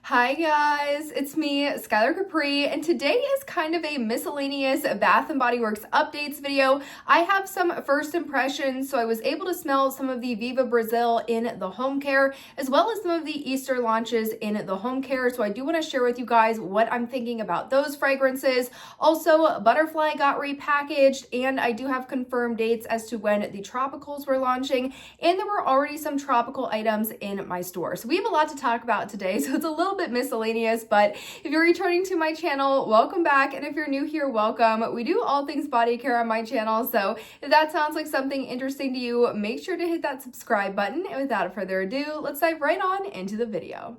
Hi guys, it's me, Skylar Capri, and today is kind of a miscellaneous Bath & Body Works updates video. I have some first impressions, so I was able to smell some of the Viva Brazil in the home care, as well as some of the Easter launches in the home care, so I do want to share with you guys what I'm thinking about those fragrances. Also, Butterfly got repackaged, and I do have confirmed dates as to when the tropicals were launching, and there were already some tropical items in my store. So we have a lot to talk about today, so it's a little bit miscellaneous, but if you're returning to my channel, welcome back, and if you're new here, welcome. We do all things body care on my channel, so if that sounds like something interesting to you, make sure to hit that subscribe button, and without further ado, let's dive right on into the video.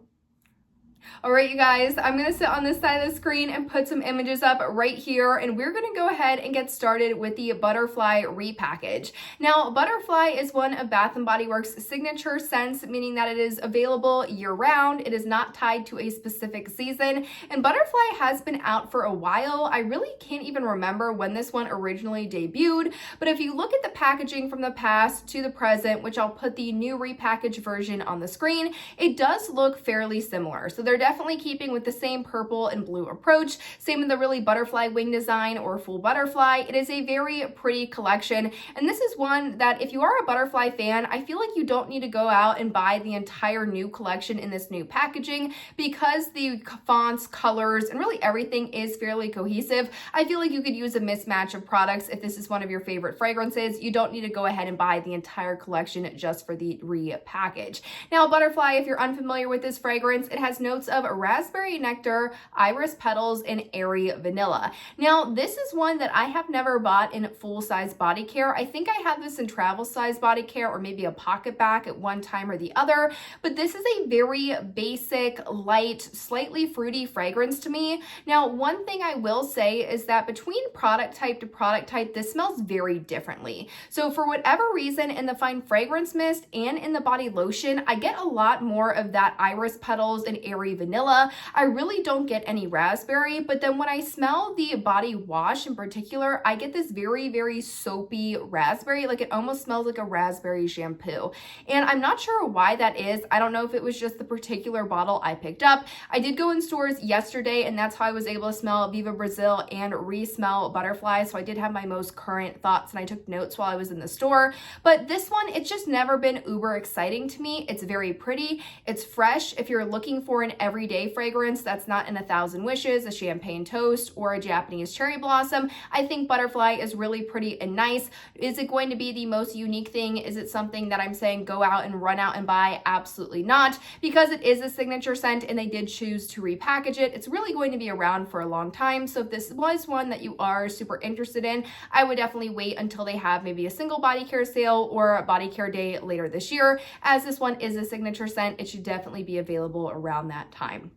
All right, you guys, I'm going to sit on this side of the screen and put some images up right here, and we're going to go ahead and get started with the Butterfly repackage. Now, Butterfly is one of Bath & Body Works' signature scents, meaning that it is available year-round. It is not tied to a specific season, and Butterfly has been out for a while. I really can't even remember when this one originally debuted, but if you look at the packaging from the past to the present, which I'll put the new repackaged version on the screen, it does look fairly similar. So they're definitely keeping with the same purple and blue approach. Same with the really butterfly wing design or full butterfly. It is a very pretty collection, and this is one that if you are a butterfly fan, I feel like you don't need to go out and buy the entire new collection in this new packaging because the fonts, colors, and really everything is fairly cohesive. I feel like you could use a mismatch of products if this is one of your favorite fragrances. You don't need to go ahead and buy the entire collection just for the repackage. Now, Butterfly, if you're unfamiliar with this fragrance, it has notes of raspberry nectar, iris petals, and airy vanilla. Now, this is one that I have never bought in full-size body care. I think I have this in travel size body care or maybe a pocket back at one time or the other, but this is a very basic, light, slightly fruity fragrance to me. Now, one thing I will say is that between product type to product type, this smells very differently. So for whatever reason, in the fine fragrance mist and in the body lotion, I get a lot more of that iris petals and airy vanilla. I really don't get any raspberry, but then when I smell the body wash in particular, I get this very, very soapy raspberry, like it almost smells like a raspberry shampoo. And I'm not sure why that is. I don't know if it was just the particular bottle I picked up. I did go in stores yesterday, and that's how I was able to smell Viva Brazil and re-smell Butterfly, so I did have my most current thoughts, and I took notes while I was in the store. But this one, it's just never been uber exciting to me. It's very pretty. It's fresh. If you're looking for an everyday fragrance that's not in 1,000 Wishes, a champagne toast, or a Japanese cherry blossom, I think Butterfly is really pretty and nice. Is it going to be the most unique thing? Is it something that I'm saying go out and run out and buy? Absolutely not, because it is a signature scent and they did choose to repackage it. It's really going to be around for a long time, so if this was one that you are super interested in, I would definitely wait until they have maybe a single body care sale or a body care day later this year. As this one is a signature scent, it should definitely be available around that time.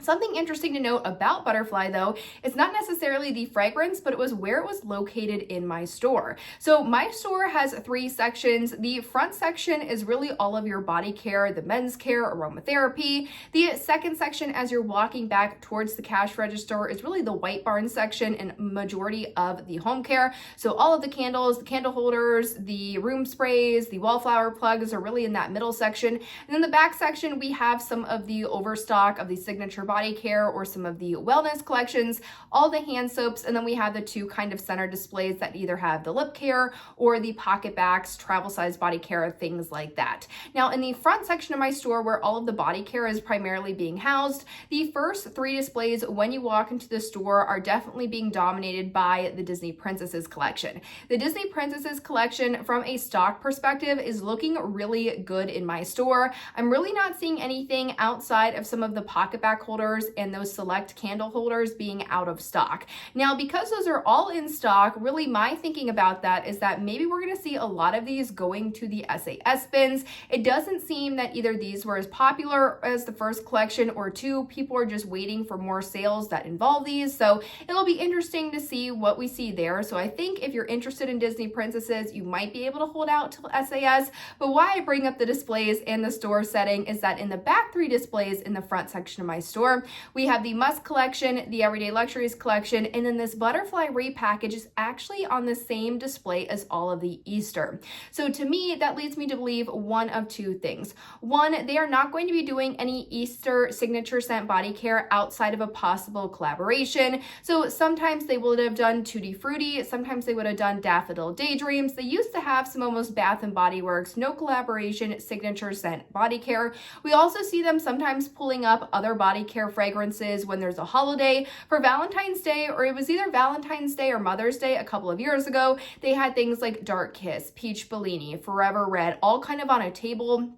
Something interesting to note about Butterfly, though, is not necessarily the fragrance, but it was where it was located in my store. So my store has 3 sections. The front section is really all of your body care, the men's care, aromatherapy. The second section, as you're walking back towards the cash register, is really the white barn section and majority of the home care. So all of the candles, the candle holders, the room sprays, the wallflower plugs are really in that middle section. And then the back section, we have some of the overstock of the signature body care or some of the wellness collections, all the hand soaps, and then we have the 2 kind of center displays that either have the lip care or the pocket backs, travel size body care, things like that. Now, in the front section of my store where all of the body care is primarily being housed, the first 3 displays when you walk into the store are definitely being dominated by the Disney Princesses collection. The Disney Princesses collection from a stock perspective is looking really good in my store. I'm really not seeing anything outside of some of the pocket back holders and those select candle holders being out of stock. Now, because those are all in stock, really my thinking about that is that maybe we're going to see a lot of these going to the SAS bins. It doesn't seem that either these were as popular as the first collection, or 2, people are just waiting for more sales that involve these. So it'll be interesting to see what we see there. So I think if you're interested in Disney Princesses, you might be able to hold out till SAS. But why I bring up the displays and the store setting is that in the back 3 displays in the front section of my store, store. We have the Musk collection, the Everyday Luxuries collection, and then this butterfly repackage is actually on the same display as all of the Easter. So to me, that leads me to believe one of two things. One, they are not going to be doing any Easter signature scent body care outside of a possible collaboration. So sometimes they would have done Tutti Frutti, sometimes they would have done Daffodil Daydreams. They used to have some almost Bath and Body Works, no collaboration, signature scent body care. We also see them sometimes pulling up other body care fragrances when there's a holiday. For Valentine's Day, or it was either Valentine's Day or Mother's Day a couple of years ago, they had things like Dark Kiss, Peach Bellini, Forever Red, all kind of on a table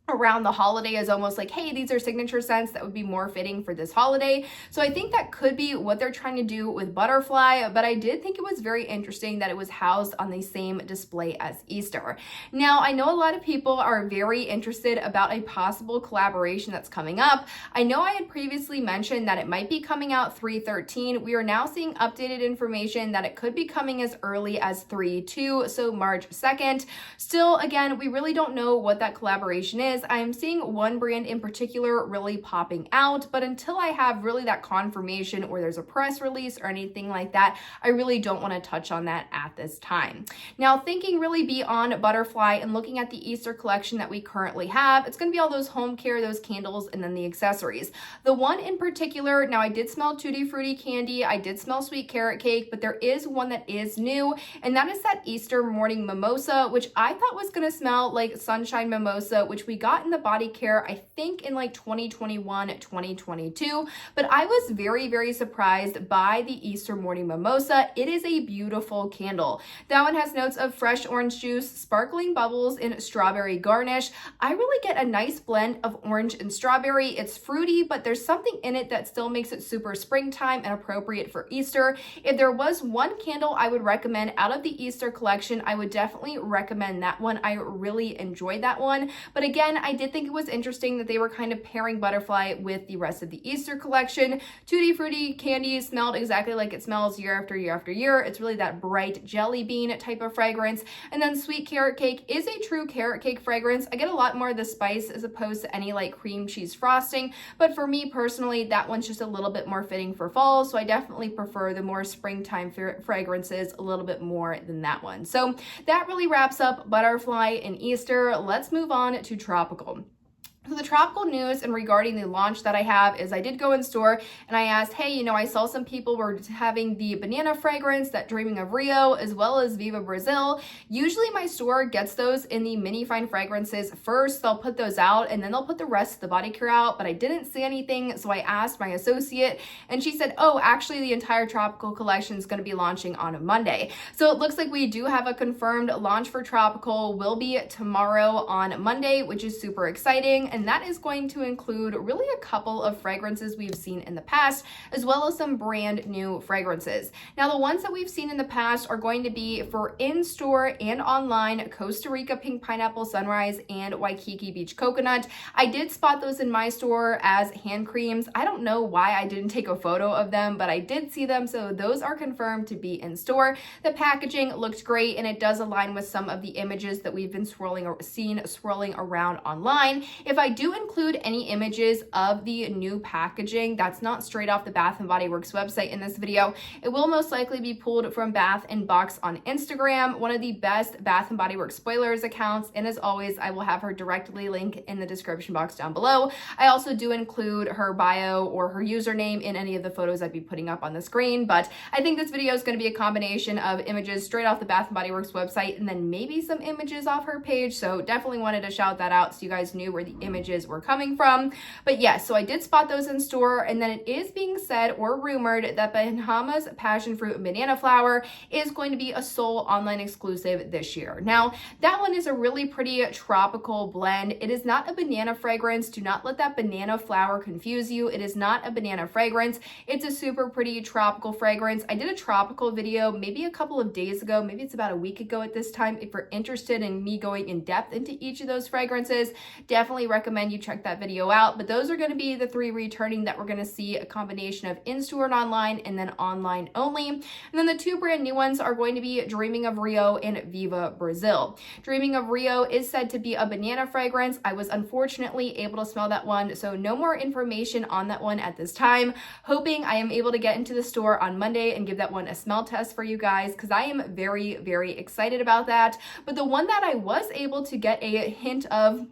around the holiday as almost like, hey, these are signature scents that would be more fitting for this holiday. So I think that could be what they're trying to do with Butterfly, but I did think it was very interesting that it was housed on the same display as Easter. Now, I know a lot of people are very interested about a possible collaboration that's coming up. I know I had previously mentioned that it might be coming out 3/13. We are now seeing updated information that it could be coming as early as 3/2, so March 2nd. Still, again, we really don't know what that collaboration is. I'm seeing one brand in particular really popping out, but until I have really that confirmation or there's a press release or anything like that, I really don't want to touch on that at this time. Now, thinking really beyond Butterfly and looking at the Easter collection that we currently have, it's going to be all those home care, those candles, and then the accessories. The one in particular, now I did smell Tutti Frutti candy, I did smell sweet carrot cake, but there is one that is new, and that is that Easter morning mimosa, which I thought was going to smell like sunshine mimosa, which we got in the body care, I think in like 2021, 2022, but I was very, very surprised by the Easter morning mimosa. It is a beautiful candle. That one has notes of fresh orange juice, sparkling bubbles, and strawberry garnish. I really get a nice blend of orange and strawberry. It's fruity, but there's something in it that still makes it super springtime and appropriate for Easter. If there was one candle I would recommend out of the Easter collection, I would definitely recommend that one. I really enjoyed that one, but again, I did think it was interesting that they were kind of pairing Butterfly with the rest of the Easter collection. Tutti Frutti candy smelled exactly like it smells year after year after year. It's really that bright jelly bean type of fragrance. And then sweet carrot cake is a true carrot cake fragrance. I get a lot more of the spice as opposed to any like cream cheese frosting, but for me personally, that one's just a little bit more fitting for fall, so I definitely prefer the more springtime fragrances a little bit more than that one. So that really wraps up Butterfly and Easter. Let's move on to Tropical. So the tropical news and regarding the launch that I have is I did go in store and I asked, hey, I saw some people were having the banana fragrance, that Dreaming of Rio, as well as Viva Brazil. Usually my store gets those in the mini fine fragrances first. They'll put those out and then they'll put the rest of the body care out, but I didn't see anything. So I asked my associate and she said, oh, actually the entire tropical collection is going to be launching on a Monday. So it looks like we do have a confirmed launch for tropical. Will be tomorrow on Monday, which is super exciting. And that is going to include really a couple of fragrances we've seen in the past, as well as some brand new fragrances. Now, the ones that we've seen in the past are going to be for in-store and online Costa Rica Pink Pineapple Sunrise and Waikiki Beach Coconut. I did spot those in my store as hand creams. I don't know why I didn't take a photo of them, but I did see them, so those are confirmed to be in store. The packaging looked great, and it does align with some of the images that we've been swirling around online. If I do include any images of the new packaging that's not straight off the Bath & Body Works website in this video, it will most likely be pulled from Bath & Box on Instagram, one of the best Bath & Body Works spoilers accounts, and as always, I will have her directly link in the description box down below. I also do include her bio or her username in any of the photos I'd be putting up on the screen, but I think this video is going to be a combination of images straight off the Bath & Body Works website and then maybe some images off her page, so definitely wanted to shout that out so you guys knew where the images were coming from. But yes, so I did spot those in store, and then it is being said or rumored that Bahamas Passion Fruit and Banana Flower is going to be a sole online exclusive this year. Now, that one is a really pretty tropical blend. It is not a banana fragrance. Do not let that banana flower confuse you. It is not a banana fragrance. It's a super pretty tropical fragrance. I did a tropical video maybe a couple of days ago, maybe it's about a week ago at this time. If you're interested in me going in depth into each of those fragrances, definitely recommend recommend you check that video out. But those are going to be the 3 returning that we're going to see a combination of in-store and online, and then online only. And then the 2 brand new ones are going to be Dreaming of Rio and Viva Brazil. Dreaming of Rio is said to be a banana fragrance. I was unfortunately able to smell that one, so no more information on that one at this time. Hoping I am able to get into the store on Monday and give that one a smell test for you guys, because I am very, very excited about that. But the one that I was able to get a hint of,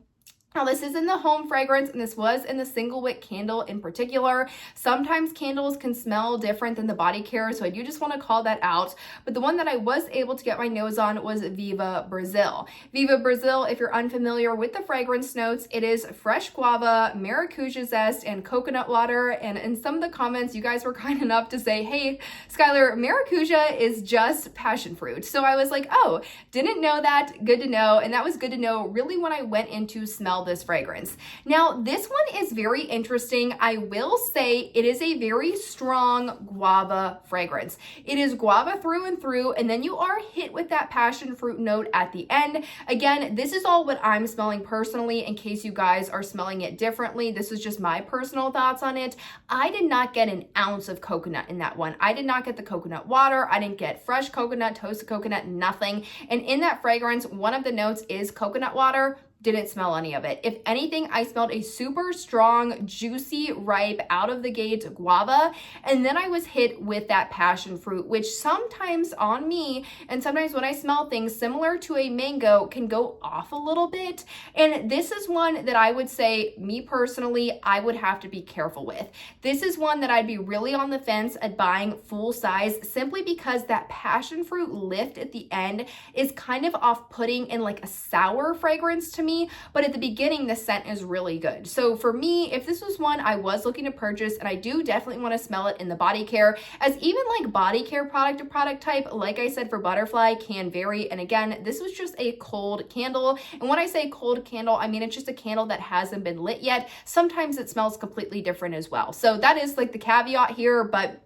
now, this is in the home fragrance, and this was in the single wick candle in particular. Sometimes candles can smell different than the body care, so I do just want to call that out. But the one that I was able to get my nose on was Viva Brazil. Viva Brazil, if you're unfamiliar with the fragrance notes, it is fresh guava, maracuja zest, and coconut water. And in some of the comments, you guys were kind enough to say, hey, Skylar, maracuja is just passion fruit. So I was like, oh, didn't know that. Good to know. And that was good to know really when I went into smell this fragrance. Now, this one is very interesting. I will say it is a very strong guava fragrance. It is guava through and through, and then you are hit with that passion fruit note at the end. Again, this is all what I'm smelling personally. In case you guys are smelling it differently, this is just my personal thoughts on it. I did not get an ounce of coconut in that one. I did not get the coconut water. I didn't get fresh coconut, toasted coconut, nothing. And in that fragrance, one of the notes is coconut water. Didn't smell any of it. If anything, I smelled a super strong, juicy, ripe, out of the gate guava. And then I was hit with that passion fruit, which sometimes on me, and sometimes when I smell things similar to a mango, can go off a little bit. And this is one that I would say, me personally, I would have to be careful with. This is one that I'd be really on the fence at buying full size, simply because that passion fruit lift at the end is kind of off-putting and like a sour fragrance to me. But at the beginning, the scent is really good. So for me, if this was one I was looking to purchase, and I do definitely want to smell it in the body care, as even like body care product to product type, like I said, for butterfly can vary. And again, this was just a cold candle. And when I say cold candle, I mean, it's just a candle that hasn't been lit yet. Sometimes it smells completely different as well. So that is like the caveat here, but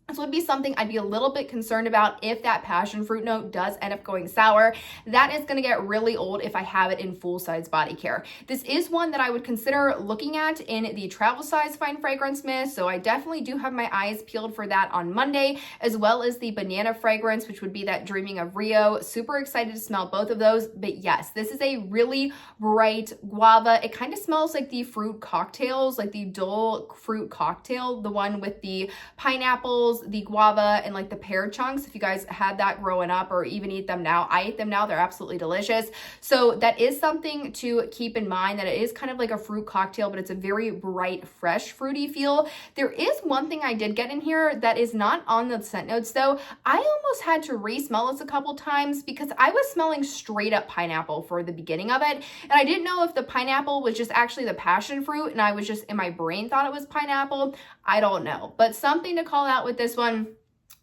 this would be something I'd be a little bit concerned about if that passion fruit note does end up going sour. That is going to get really old if I have it in full size body care. This is one that I would consider looking at in the travel size fine fragrance mist. So I definitely do have my eyes peeled for that on Monday, as well as the banana fragrance, which would be that Dreaming of Rio. Super excited to smell both of those. But yes, this is a really bright guava. It kind of smells like the fruit cocktails, like the Dole fruit cocktail, the one with the pineapples, the guava, and like the pear chunks. If you guys had that growing up or even eat them now, I eat them now. They're absolutely delicious. So that is something to keep in mind, that it is kind of like a fruit cocktail, but it's a very bright, fresh, fruity feel. There is one thing I did get in here that is not on the scent notes though. I almost had to re-smell this a couple times because I was smelling straight up pineapple for the beginning of it. And I didn't know if the pineapple was just actually the passion fruit and I was just in my brain thought it was pineapple. I don't know, but something to call out with this one.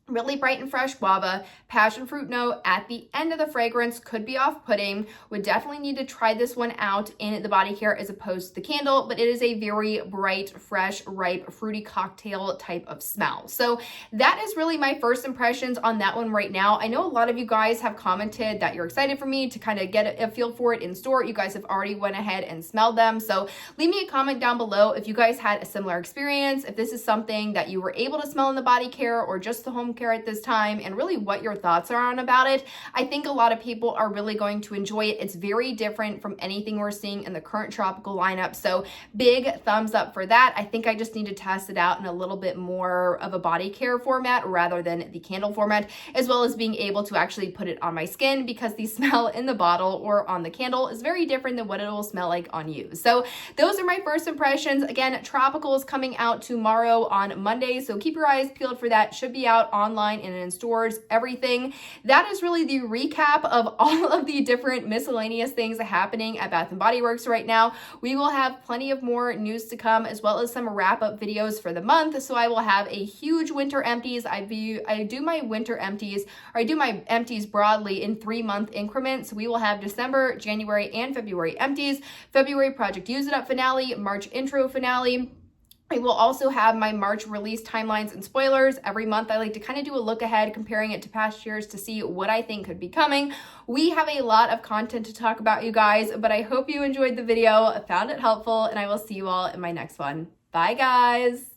Really bright and fresh guava, passion fruit note at the end of the fragrance, could be off-putting. Would definitely need to try this one out in the body care as opposed to the candle, but it is a very bright, fresh, ripe, fruity cocktail type of smell. So that is really my first impressions on that one right now. I know a lot of you guys have commented that you're excited for me to kind of get a feel for it in store. You guys have already went ahead and smelled them. So leave me a comment down below if you guys had a similar experience, if this is something that you were able to smell in the body care or just the home care at this time, and really what your thoughts are on about it. I think a lot of people are really going to enjoy it. It's very different from anything we're seeing in the current tropical lineup. So big thumbs up for that. I think I just need to test it out in a little bit more of a body care format rather than the candle format, as well as being able to actually put it on my skin, because the smell in the bottle or on the candle is very different than what it will smell like on you. So those are my first impressions. Again, Tropical is coming out tomorrow on Monday, so keep your eyes peeled for that. Should be out online and in stores, everything. That is really the recap of all of the different miscellaneous things happening at Bath & Body Works right now. We will have plenty of more news to come, as well as some wrap-up videos for the month. So I will have a huge winter empties. I do my winter empties, or I do my empties broadly in 3-month increments. So we will have December, January, and February empties. February Project Use It Up finale, March intro finale, I will also have my March release timelines and spoilers. Every month I like to kind of do a look ahead, comparing it to past years to see what I think could be coming. We have a lot of content to talk about, you guys, but I hope you enjoyed the video, found it helpful, and I will see you all in my next one. Bye, guys.